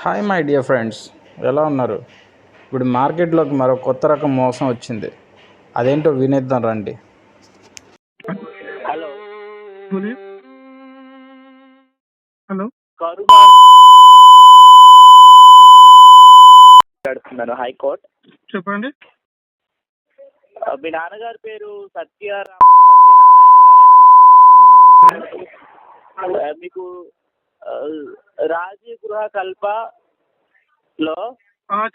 Hi my dear friends, ఎలా ఉన్నారు? ఇప్పుడు మార్కెట్లోకి మరో కొత్త రకం మోసం వచ్చింది. అదేంటో వినేద్దాం రండి. హలో గుడ్ ఈవ్ హలో కరుణా మాట్లాడుతున్నాను హైకోర్ట్. చెప్పండి. మీ నాన్నగారి పేరు సత్యనారాయణ గారేనా? మీకు రాజీవ్ గృహ కల్పలో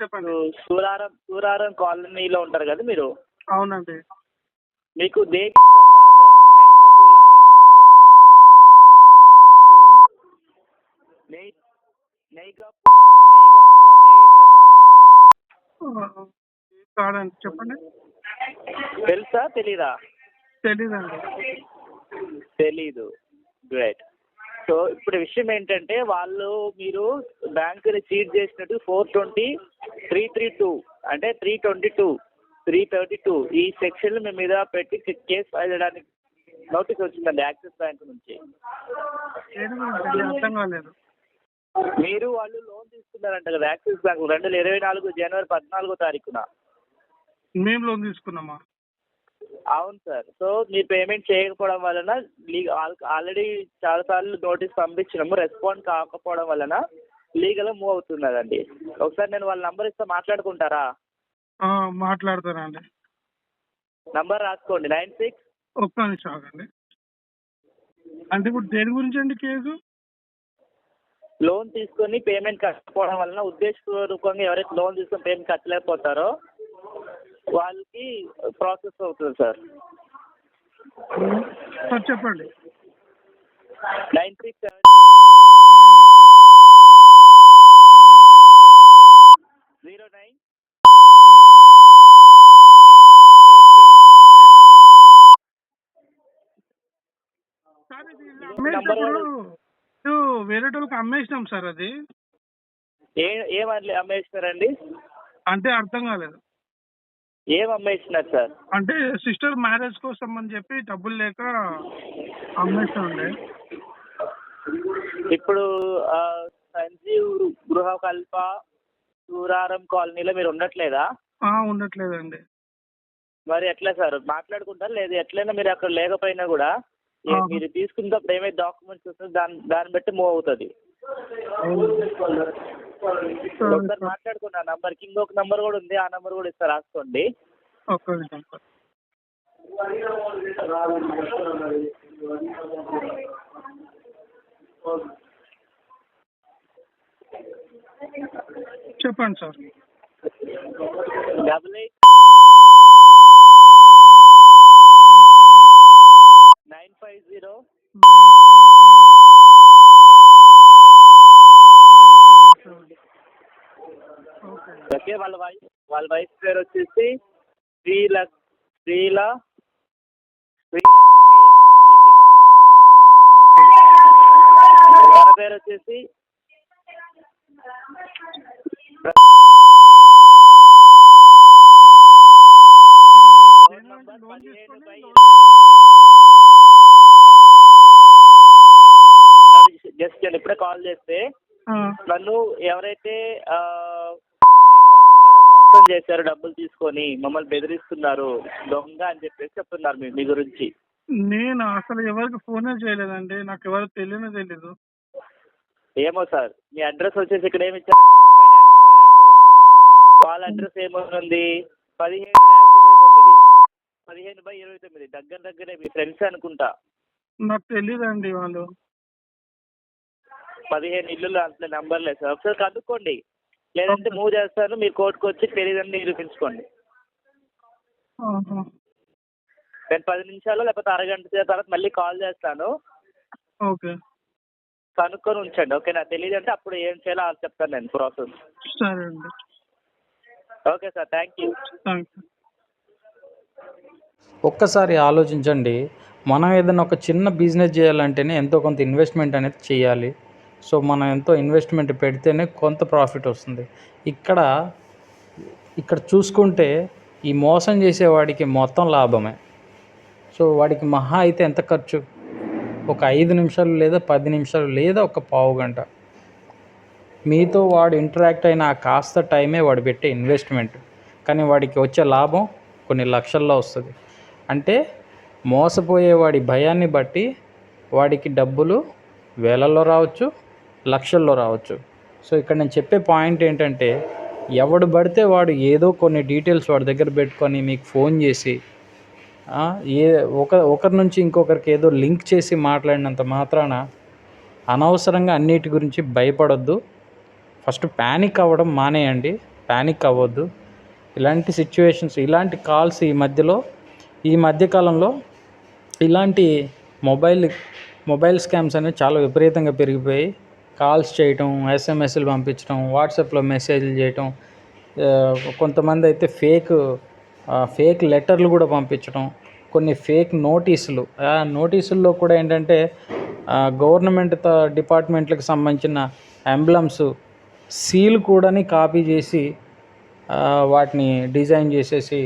చెప్పండి. సూరారం కాలనీలో ఉంటారు కదా మీరు. అవునండి. మీకు దేవి ప్రసాద్ నైతబులా ఏమవుతాడు? ఎవరు? నైగాపుల దేవి ప్రసాద్ కాదండి, చెప్పండి. తెలుసా తెలీదా? తెలీదండి. తెలీదు. గ్రేట్. సో ఇప్పుడు విషయం ఏంటంటే మీరు బ్యాంకుని చీట్ చేసినట్టు 420-332 అంటే 322 ఈ సెక్షన్ మీ మీద పెట్టి కేసు ఫైల్ చేయడానికి నోటీస్ వచ్చిందండి యాక్సిస్ బ్యాంక్ నుంచి. దేని గురించి అర్థం కాలేదు. మీరు వాళ్ళు లోన్ తీసుకున్నారంట కదా యాక్సిస్ బ్యాంక్ 2024 జనవరి 14 మేము లోన్ తీసుకున్నామా? అవును సార్. సో మీరు పేమెంట్ చేయకపోవడం వలన ఆల్రెడీ చాలాసార్లు నోటీస్ పంపించినాము, రెస్పాండ్ కాకపోవడం వలన లీగల్గా మూవ్ అవుతున్నదండి. ఒకసారి నేను వాళ్ళ నంబర్ ఇస్తే మాట్లాడుకుంటారా? మాట్లాడతానండి. నంబర్ రాసుకోండి. 96. ఒక్క నిమిషం ఆగండి. అంటే ఇప్పుడు దేని గురించి అండి కేసు? లోన్ తీసుకొని పేమెంట్ కట్టకపోవడం వలన ఉద్దేశపూర్వకంగా ఎవరైతే లోన్ తీసుకొని పేమెంట్ కట్టలేకపోతారో వాళ్ళకి ప్రాసెస్ అవుతుంది సార్. చెప్పండి. 967609 వేరే వాళ్ళకి అమ్మేసినాం సార్. అది ఏం అమ్మేస్తున్నారండి? అంటే అర్థం కాలేదు. ఏం అమ్మేస్తున్నారు సార్? అంటే సిస్టర్ మ్యారేజ్ కోసం అని చెప్పి డబ్బులు లేక అమ్మేస్తుండే. ఇప్పుడు సంజీవ్ గృహకల్ప సూరారం కాలనీలో మీరు ఉండట్లేదా? ఉండట్లేదండి. మరి ఎట్లా సార్ మాట్లాడుకుంటారు? లేదు ఎట్లయినా మీరు అక్కడ లేకపోయినా కూడా మీరు తీసుకున్నప్పుడు ఏమైతే డాక్యుమెంట్స్ వస్తుందో దాన్ని బట్టి మూవ్ అవుతుంది. ఒకసారి మాట్లాడుకున్న నంబర్కి ఇంకొక నంబర్ కూడా ఉంది, ఆ నంబర్ కూడా ఇస్తా రాసుకోండి. ఒక్క నిమిషం సార్. చెప్పండి సార్. 88-950-577. ఓకే. వాళ్ళ వైఫ్ పేరు వచ్చేసి శ్రీలక్ష్మి గీతిక. తన పేరు వచ్చేసి జస్ట్ నేను ఇప్పుడే కాల్ చేస్తే నన్ను ఎవరైతే శ్రీనివాస్ ఉన్నారో మోసం చేశారు, డబ్బులు తీసుకొని మమ్మల్ని బెదిరిస్తున్నారు, దొంగ అని చెప్పేసి చెప్తున్నారు మీ గురించి. నేను అసలు ఎవరికి ఫోనే చేయలేదండి. నాకు ఎవరు తెలీదు. ఏమో సార్, మీ అడ్రస్ వచ్చేసి ఇక్కడ ఏమి ఇచ్చారంటే 30-22. వాళ్ళ అడ్రస్ ఏమవుతుంది 15-29 దగ్గరే మీ ఫ్రెండ్స్ అనుకుంటా. నాకు తెలీదండి. వాళ్ళు 15 ఇల్లులు అంత నెంబర్ లేదు సార్. ఒకసారి కనుక్కోండి, లేదంటే మూవ్ చేస్తాను, మీరు కోర్టుకు వచ్చి తెలియదని నిరూపించుకోండి. నేను 10 నిమిషాలు లేకపోతే అరగంట తర్వాత మళ్ళీ కాల్ చేస్తాను. ఓకే. కనుక్కొని ఉంచండి. ఓకేనా? తెలియదు అంటే అప్పుడు ఏం చేయాలో అది చెప్తాను నేను ప్రాసెస్. సరే అండి. Okay sir, thank you. ఒక్కసారి ఆలోచించండి. మనం ఏదైనా ఒక చిన్న బిజినెస్ చేయాలంటేనే ఎంతో కొంత ఇన్వెస్ట్మెంట్ అనేది చేయాలి. సో మనం ఎంతో ఇన్వెస్ట్మెంట్ పెడితేనే కొంత ప్రాఫిట్ వస్తుంది. ఇక్కడ చూసుకుంటే ఈ మోసం చేసేవాడికి మొత్తం లాభమే. సో వాడికి మహా అయితే ఎంత ఖర్చు? ఒక 5 నిమిషాలు లేదా 10 నిమిషాలు లేదా ఒక పావు గంట. మీతో వాడు ఇంటరాక్ట్ అయిన ఆ కాస్త టైమే వాడు పెట్టే ఇన్వెస్ట్మెంట్, కానీ వాడికి వచ్చే లాభం కొన్ని లక్షల్లో వస్తుంది. అంటే మోసపోయేవాడి భయాన్ని బట్టి వాడికి డబ్బులు వేలల్లో రావచ్చు, లక్షల్లో రావచ్చు. సో ఇక్కడ నేను చెప్పే పాయింట్ ఏంటంటే, ఎవడు పడితే వాడు ఏదో కొన్ని డీటెయిల్స్ వాడి దగ్గర పెట్టుకొని మీకు ఫోన్ చేసి ఒకరి నుంచి ఇంకొకరికి ఏదో లింక్ చేసి మాట్లాడినంత మాత్రాన అనవసరంగా అన్నిటి గురించి భయపడొద్దు. ఫస్ట్ ప్యానిక్ అవ్వడం మానేయండి, ప్యానిక్ అవ్వద్దు. ఇలాంటి సిచ్యువేషన్స్, ఇలాంటి కాల్స్ ఈ మధ్యకాలంలో ఇలాంటి మొబైల్ స్కామ్స్ అనేవి చాలా విపరీతంగా పెరిగిపోయి, కాల్స్ చేయటం, ఎస్ఎంఎస్లు పంపించడం, వాట్సాప్లో మెసేజ్లు చేయటం, కొంతమంది అయితే ఫేక్ లెటర్లు కూడా పంపించడం, కొన్ని ఫేక్ నోటీసులు. ఆ నోటీసుల్లో కూడా ఏంటంటే గవర్నమెంట్ డిపార్ట్మెంట్లకు సంబంధించిన ఎంబ్లమ్స్ సీల్ కూడా కాపీ చేసి వాటిని డిజైన్ చేసేసి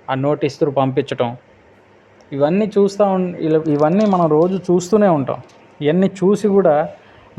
ఆ నోటీస్ త్రూ పంపించటం. ఇవన్నీ మనం రోజు చూస్తూనే ఉంటాం. ఇవన్నీ చూసి కూడా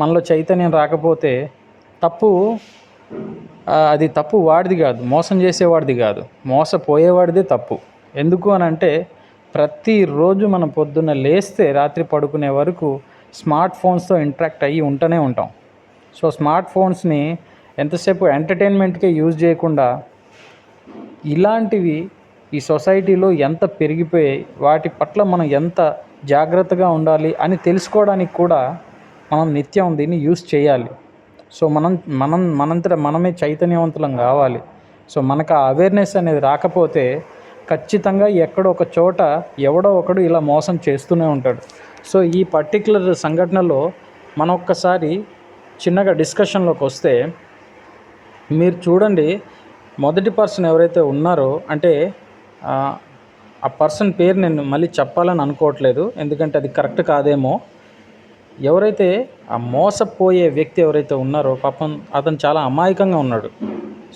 మనలో చైతన్యం రాకపోతే అది తప్పు వాడిది కాదు, మోసం చేసేవాడిది కాదు, మోసపోయేవాడిదే తప్పు. ఎందుకు అని అంటే, ప్రతిరోజు మనం పొద్దున్న లేస్తే రాత్రి పడుకునే వరకు స్మార్ట్ ఫోన్స్తో ఇంటరాక్ట్ అయ్యి ఉంటూనే ఉంటాం. సో స్మార్ట్ ఫోన్స్ని ఎంతసేపు ఎంటర్టైన్మెంట్కే యూజ్ చేయకుండా, ఇలాంటివి ఈ సొసైటీలో ఎంత పెరిగిపోయాయి, వాటి పట్ల మనం ఎంత జాగ్రత్తగా ఉండాలి అని తెలుసుకోవడానికి కూడా మనం నిత్యం దీన్ని యూజ్ చేయాలి. సో మనంతట మనమే చైతన్యవంతులం కావాలి. సో మనకు ఆ అవేర్నెస్ అనేది రాకపోతే ఖచ్చితంగా ఎక్కడో ఒక చోట ఎవడో ఒకడు ఇలా మోసం చేస్తూనే ఉంటాడు. సో ఈ పర్టిక్యులర్ సంఘటనలో మనం ఒక్కసారి చిన్నగా డిస్కషన్లోకి వస్తే, మీరు చూడండి, మొదటి పర్సన్ ఎవరైతే ఉన్నారో, అంటే ఆ పర్సన్ పేరు నేను మళ్ళీ చెప్పాలని అనుకోవట్లేదు, ఎందుకంటే అది కరెక్ట్ కాదేమో. ఎవరైతే ఆ మోసపోయే వ్యక్తి ఎవరైతే ఉన్నారో, పాపం అతను చాలా అమాయకంగా ఉన్నాడు.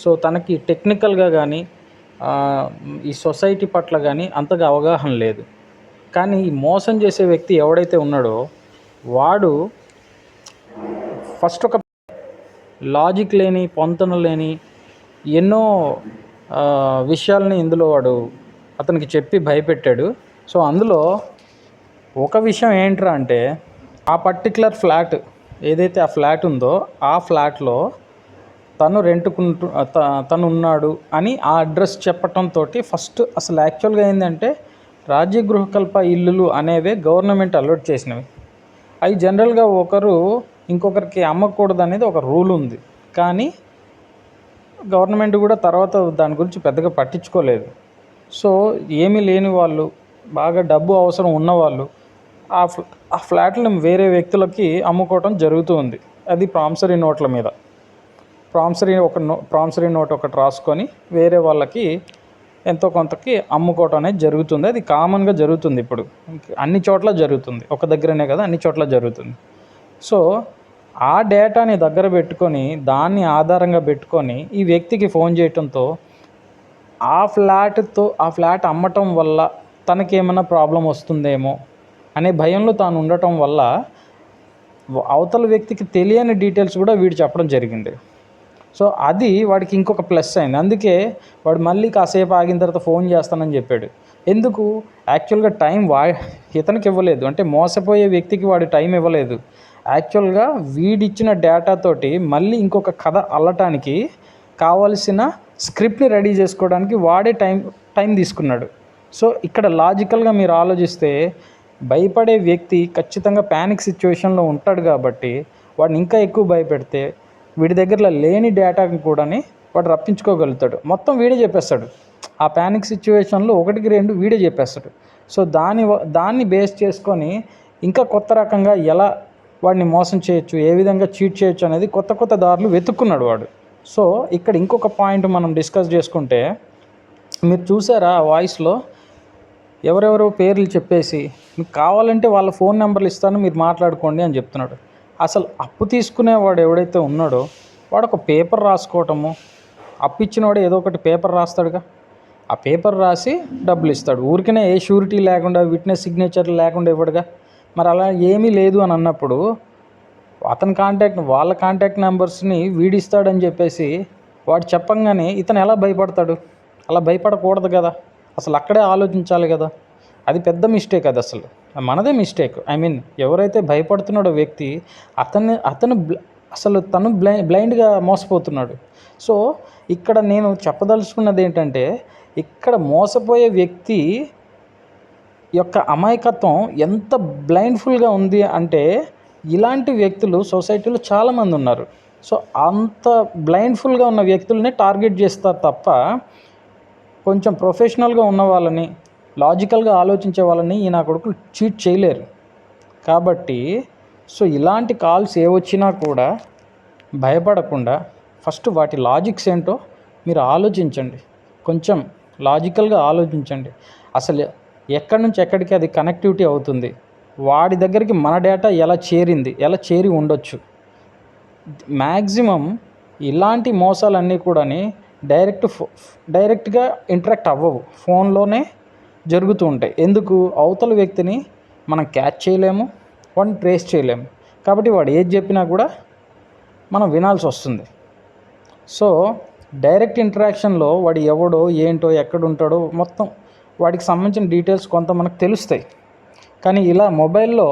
సో తనకి టెక్నికల్గా కానీ ఈ సొసైటీ పట్ల కానీ అంతగా అవగాహన లేదు. కానీ ఈ మోసం చేసే వ్యక్తి ఎవడైతే ఉన్నాడో వాడు ఫస్ట్ ఒక లాజిక్ లేని, పొంతన లేని ఎన్నో విషయాలని ఇందులో వాడు అతనికి చెప్పి భయపెట్టాడు. సో అందులో ఒక విషయం ఏంట్రా అంటే, ఆ పర్టికులర్ ఫ్లాట్ ఏదైతే ఆ ఫ్లాట్ ఉందో ఆ ఫ్లాట్లో తను ఉన్నాడు అని ఆ అడ్రస్ చెప్పటంతో ఫస్ట్ అసలు యాక్చువల్గా ఏంటంటే, రాజ్య గృహకల్ప ఇల్లులు అనేవే గవర్నమెంట్ అలర్ట్ చేసినవి. అవి జనరల్గా ఒకరు ఇంకొకరికి అమ్మకూడదు అనేది ఒక రూల్ ఉంది. కానీ గవర్నమెంట్ కూడా తర్వాత దాని గురించి పెద్దగా పట్టించుకోలేదు. సో ఏమీ లేని వాళ్ళు, బాగా డబ్బు అవసరం ఉన్నవాళ్ళు ఆ ఫ్లాట్లను వేరే వ్యక్తులకి అమ్ముకోవటం జరుగుతుంది. అది ప్రామిసరీ నోట్ల మీద ప్రామిసరీ నోట్ ఒకటి రాసుకొని వేరే వాళ్ళకి ఎంతో కొంతకి అమ్ముకోవటం అనేది జరుగుతుంది. అది కామన్గా జరుగుతుంది, ఇప్పుడు అన్ని చోట్ల జరుగుతుంది, ఒక దగ్గరనే కదా, అన్ని చోట్ల జరుగుతుంది. సో ఆ డేటాని దగ్గర పెట్టుకొని, దాన్ని ఆధారంగా పెట్టుకొని ఈ వ్యక్తికి ఫోన్ చేయటంతో ఆ ఫ్లాట్ అమ్మటం వల్ల తనకేమైనా ప్రాబ్లం వస్తుందేమో అనే భయంలో తాను ఉండటం వల్ల అవతల వ్యక్తికి తెలియని డీటెయిల్స్ కూడా వీడు చెప్పడం జరిగింది. సో అది వాడికి ఇంకొక ప్లస్ అయింది. అందుకే వాడు మళ్ళీ కాసేపు ఆగిన తర్వాత ఫోన్ చేస్తానని చెప్పాడు. ఎందుకు? యాక్చువల్గా టైం ఇతనికి ఇవ్వలేదు, అంటే మోసపోయే వ్యక్తికి వాడు టైం ఇవ్వలేదు. యాక్చువల్గా వీడిచ్చిన డేటాతోటి మళ్ళీ ఇంకొక కథ అల్లటానికి కావాల్సిన స్క్రిప్ట్ని రెడీ చేసుకోవడానికి వాడే టైం తీసుకున్నాడు. సో ఇక్కడ లాజికల్గా మీరు ఆలోచిస్తే, భయపడే వ్యక్తి ఖచ్చితంగా ప్యానిక్ సిచ్యువేషన్లో ఉంటాడు కాబట్టి వాడిని ఇంకా ఎక్కువ భయపెడితే వీడి దగ్గర లేని డేటాని కూడా వాడు రప్పించుకోగలుగుతాడు. మొత్తం వీడే చెప్పేస్తాడు. ఆ ప్యానిక్ సిచ్యువేషన్లో 1-2 వీడే చెప్పేస్తాడు. సో దాన్ని బేస్ చేసుకొని ఇంకా కొత్త రకంగా ఎలా వాడిని మోసం చేయొచ్చు, ఏ విధంగా చీట్ చేయొచ్చు అనేది కొత్త దారులు వెతుక్కున్నాడు వాడు. సో ఇక్కడ ఇంకొక పాయింట్ మనం డిస్కస్ చేసుకుంటే, మీరు చూసారా ఆ వాయిస్లో ఎవరెవరో పేర్లు చెప్పేసి మీకు కావాలంటే వాళ్ళ ఫోన్ నెంబర్లు ఇస్తాను, మీరు మాట్లాడుకోండి అని చెప్తున్నాడు. అసలు అప్పు తీసుకునేవాడు ఎవడైతే ఉన్నాడో వాడు ఒక పేపర్ రాసుకోవటము, అప్పు ఇచ్చినవాడు ఏదో ఒకటి పేపర్ రాస్తాడుగా, ఆ పేపర్ రాసి డబ్బులు ఇస్తాడు. ఊరికనే ఏ షూరిటీ లేకుండా, విట్నెస్ సిగ్నేచర్ లేకుండా ఇవ్వడుగా. మరి అలా ఏమీ లేదు అని అన్నప్పుడు వాళ్ళ కాంటాక్ట్ నెంబర్స్ని వీడిస్తాడని చెప్పేసి వాడు చెప్పంగానే ఇతను ఎలా భయపడతాడు? అలా భయపడకూడదు కదా, అసలు అక్కడే ఆలోచించాలి కదా. అది పెద్ద మిస్టేక్, అది అసలు మనదే మిస్టేక్. ఐ మీన్ ఎవరైతే భయపడుతున్నాడో వ్యక్తి అసలు తను బ్లైండ్గా మోసపోతున్నాడు. సో ఇక్కడ నేను చెప్పదలుచుకున్నది ఏంటంటే, ఇక్కడ మోసపోయే వ్యక్తి యొక్క అమాయకత్వం ఎంత బ్లైండ్ఫుల్గా ఉంది అంటే, ఇలాంటి వ్యక్తులు సొసైటీలో చాలామంది ఉన్నారు. సో అంత బ్లైండ్ఫుల్గా ఉన్న వ్యక్తుల్ని టార్గెట్ చేస్తారు తప్ప, కొంచెం ప్రొఫెషనల్గా ఉన్న వాళ్ళని, లాజికల్గా ఆలోచించే వాళ్ళని ఈ నా కొడుకులు చీట్ చేయలేరు. కాబట్టి సో ఇలాంటి కాల్స్ ఏ వచ్చినా కూడా భయపడకుండా ఫస్ట్ వాటి లాజిక్స్ ఏంటో మీరు ఆలోచించండి. కొంచెం లాజికల్గా ఆలోచించండి. అసలు ఎక్కడి నుంచి ఎక్కడికి అది కనెక్టివిటీ అవుతుంది, వాడి దగ్గరికి మన డేటా ఎలా చేరి ఉండొచ్చు. మ్యాక్సిమం ఇలాంటి మోసాలన్నీ కూడా డైరెక్ట్గా ఇంటరాక్ట్ అవ్వవు, ఫోన్లోనే జరుగుతూ ఉంటాయి. ఎందుకు? అవతల వ్యక్తిని మనం క్యాచ్ చేయలేము, వాడిని ట్రేస్ చేయలేము. కాబట్టి వాడు ఏది చెప్పినా కూడా మనం వినాల్సి వస్తుంది. సో డైరెక్ట్ ఇంటరాక్షన్లో వాడు ఎవడో ఏంటో ఎక్కడుంటాడో మొత్తం వాడికి సంబంధించిన డీటెయిల్స్ కొంత మనకు తెలుస్తాయి. కానీ ఇలా మొబైల్లో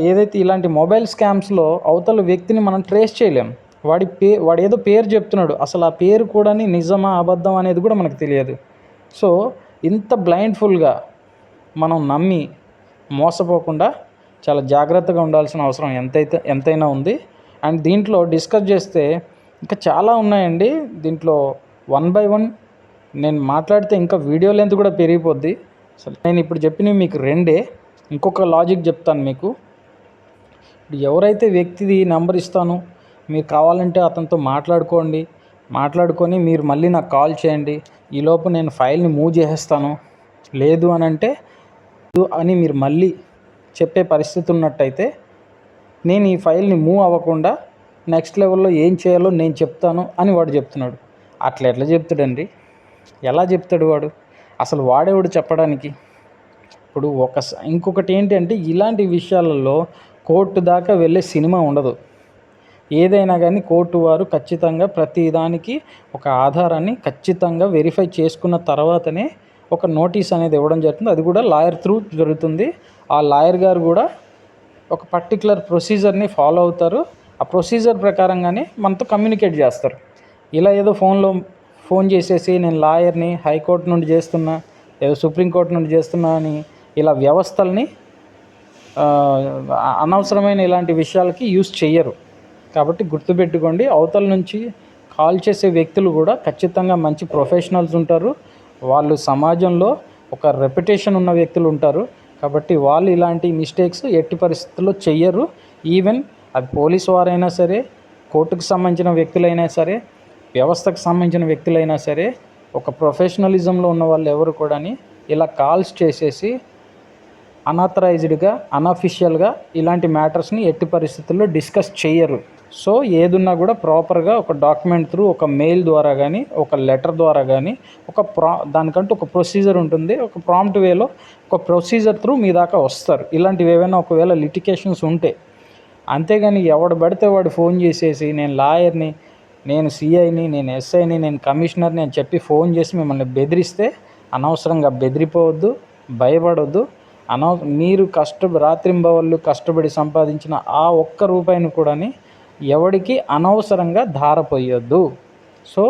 ఏదైతే ఇలాంటి మొబైల్ స్కామ్స్లో అవతల వ్యక్తిని మనం ట్రేస్ చేయలేము. వాడు ఏదో పేరు చెప్తున్నాడు, అసలు ఆ పేరు కూడా నిజమా అబద్ధం అనేది కూడా మనకు తెలియదు. సో ఇంత బ్లైండ్ఫుల్గా మనం నమ్మి మోసపోకుండా చాలా జాగ్రత్తగా ఉండాల్సిన అవసరం ఎంతైనా ఉంది. అండ్ దీంట్లో డిస్కస్ చేస్తే ఇంకా చాలా ఉన్నాయండి. దీంట్లో 1 by 1 నేను మాట్లాడితే ఇంకా వీడియో లెంత్ కూడా పెరిగిపోద్ది. అసలు నేను ఇప్పుడు చెప్పినవి మీకు 2. ఇంకొక లాజిక్ చెప్తాను మీకు. ఎవరైతే వ్యక్తిది నెంబర్ ఇస్తాను, మీరు కావాలంటే అతనితో మాట్లాడుకొని మీరు మళ్ళీ నాకు కాల్ చేయండి, ఈలోపు నేను ఫైల్ని మూవ్ చేసేస్తాను, లేదు అని మీరు మళ్ళీ చెప్పే పరిస్థితి ఉన్నట్టయితే, నేను ఈ ఫైల్ని మూవ్ అవ్వకుండా నెక్స్ట్ లెవెల్లో ఏం చేయాలో నేను చెప్తాను అని వాడు చెప్తున్నాడు. అట్లా ఎట్లా చెప్తాడండి? ఎలా చెప్తాడు వాడు? అసలు వాడేవాడు చెప్పడానికి? ఇప్పుడు ఇంకొకటి ఏంటంటే, ఇలాంటి విషయాలలో కోర్టు దాకా వెళ్ళే సినిమా ఉండదు. ఏదైనా కానీ కోర్టు వారు ఖచ్చితంగా ప్రతిదానికి ఒక ఆధారాన్ని ఖచ్చితంగా వెరిఫై చేసుకున్న తర్వాతనే ఒక నోటీస్ అనేది ఇవ్వడం జరుగుతుంది. అది కూడా లాయర్ త్రూ జరుగుతుంది. ఆ లాయర్ గారు కూడా ఒక పర్టికులర్ ప్రొసీజర్ని ఫాలో అవుతారు. ఆ ప్రొసీజర్ ప్రకారంగానే మనతో కమ్యూనికేట్ చేస్తారు. ఇలా ఏదో ఫోన్ చేసేసి నేను లాయర్ని, హైకోర్టు నుండి చేస్తున్నా, ఏదో సుప్రీంకోర్టు నుండి చేస్తున్నా అని ఇలా వ్యవస్థల్ని అనవసరమైన ఇలాంటి విషయాలకి యూస్ చెయ్యరు. కాబట్టి గుర్తుపెట్టుకోండి, అవతల నుంచి కాల్ చేసే వ్యక్తులు కూడా ఖచ్చితంగా మంచి ప్రొఫెషనల్స్ ఉంటారు. వాళ్ళు సమాజంలో ఒక రెప్యుటేషన్ ఉన్న వ్యక్తులు ఉంటారు. కాబట్టి వాళ్ళు ఇలాంటి మిస్టేక్స్ ఎట్టి పరిస్థితుల్లో చెయ్యరు. ఈవెన్ అది పోలీసు వారైనా సరే, కోర్టుకు సంబంధించిన వ్యక్తులైనా సరే, వ్యవస్థకు సంబంధించిన వ్యక్తులైనా సరే, ఒక ప్రొఫెషనలిజంలో ఉన్న వాళ్ళు ఎవరు కూడా ఇలా కాల్స్ చేసేసి అన్ఆథరైజ్డ్గా, అన్అఫిషియల్గా ఇలాంటి మ్యాటర్స్ని ఎట్టి పరిస్థితుల్లో డిస్కస్ చేయరు. సో ఏదున్నా కూడా ప్రాపర్గా ఒక డాక్యుమెంట్ త్రూ, ఒక మెయిల్ ద్వారా కానీ, ఒక లెటర్ ద్వారా కానీ, దానికంటూ ఒక ప్రొసీజర్ ఉంటుంది. ఒక ప్రాంప్ట్ వేలో ఒక ప్రొసీజర్ త్రూ మీ దాకా వస్తారు. ఇలాంటివి ఏవైనా ఒకవేళ లిటికేషన్స్ ఉంటే. అంతేగాని ఎవడు పడితే వాడు ఫోన్ చేసేసి నేను లాయర్ని, నేను సిఐని, నేను ఎస్ఐని, నేను కమిషనర్ని అని చెప్పి ఫోన్ చేసి మిమ్మల్ని బెదిరిస్తే అనవసరంగా బెదిరిపోవద్దు, భయపడవద్దు. మీరు రాత్రింబవళ్ళు కష్టపడి సంపాదించిన ఆ ఒక్క రూపాయిని కూడా ఎవడికి అనవసరంగా ధారపోయొద్దు. సో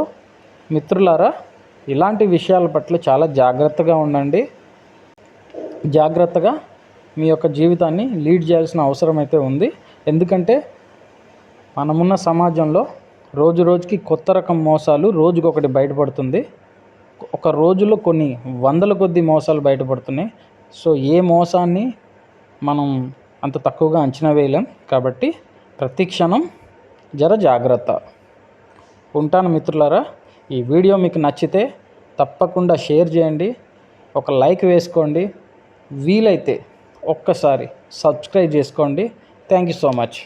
మిత్రులారా, ఇలాంటి విషయాల పట్ల చాలా జాగ్రత్తగా ఉండండి. జాగ్రత్తగా మీ యొక్క జీవితాన్ని లీడ్ చేయాల్సిన అవసరం అయితే ఉంది. ఎందుకంటే మనమున్న సమాజంలో రోజు రోజుకి కొత్త రకం మోసాలు రోజుకొకటి బయటపడుతుంది. ఒక రోజులో కొన్ని వందల కొద్ది మోసాలు బయటపడుతున్నాయి. సో ఏ మోసాన్ని మనం అంత తక్కువగా అంచనా వేయలేం. కాబట్టి ప్రతి క్షణం జాగ్రత్త. ఉంటాను మిత్రులారా. ఈ వీడియో మీకు నచ్చితే తప్పకుండా షేర్ చేయండి, ఒక లైక్ వేసుకోండి, వీలైతే ఒక్కసారి సబ్స్క్రైబ్ చేసుకోండి. Thank you so much.